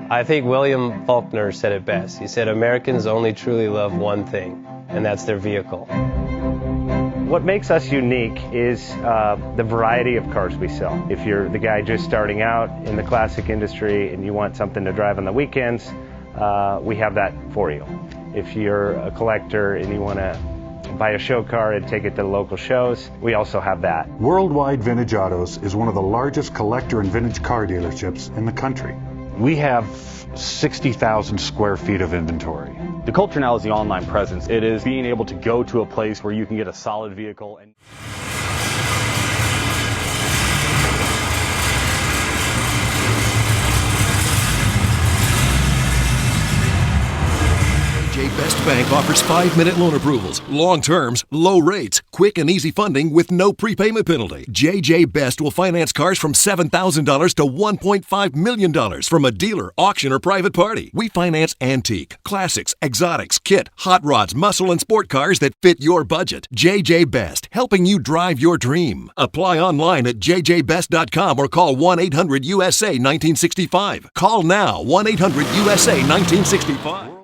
I think William Faulkner said it best. He said, Americans only truly love one thing, and that's their vehicle. What makes us unique is the variety of cars we sell. If you're the guy just starting out in the classic industry and you want something to drive on the weekends, we have that for you. If you're a collector and you want to buy a show car and take it to the local shows, we also have that. Worldwide Vintage Autos is one of the largest collector and vintage car dealerships in the country. We have 60,000 square feet of inventory. The culture now is the online presence. It is being able to go to a place where you can get a solid vehicle. JJ Best Bank offers 5-minute loan approvals, long terms, low rates, quick and easy funding with no prepayment penalty. JJ Best will finance cars from $7,000 to $1.5 million from a dealer, auction, or private party. We finance antique, classics, exotics, kit, hot rods, muscle, and sport cars that fit your budget. JJ Best, helping you drive your dream. Apply online at jjbest.com or call 1-800-USA-1965. Call now, 1-800-USA-1965.